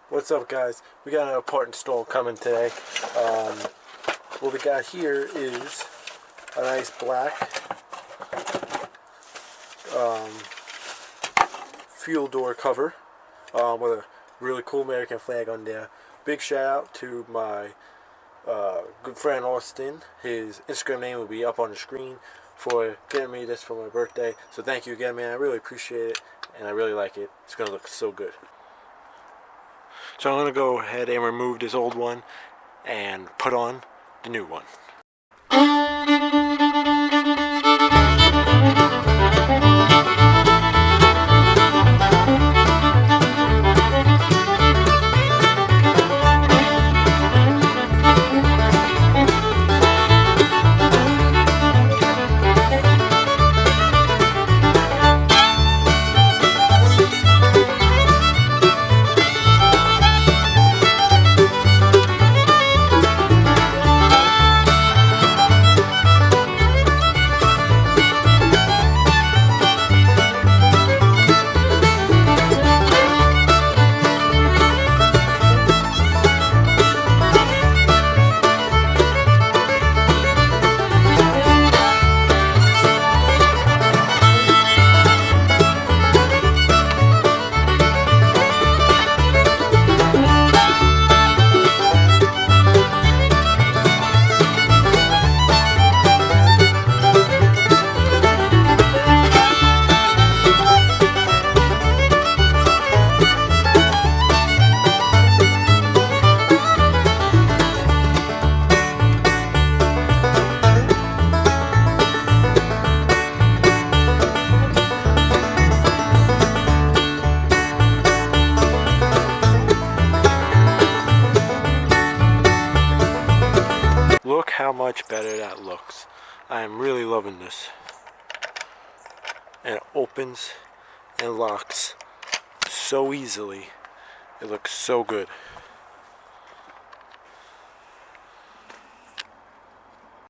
What's up, guys? We got an important install coming today. What we got here is a nice black fuel door cover with a really cool American flag on there. Big shout out to my good friend Austin. His Instagram name will be up on the screen for getting me this for my birthday. So thank you again, man. I really appreciate it, and I really like it. It's gonna look so good. So I'm going to go ahead and remove this old one and put on the new one. Look how much better that looks. I am really loving this. And it opens and locks so easily. It looks so good.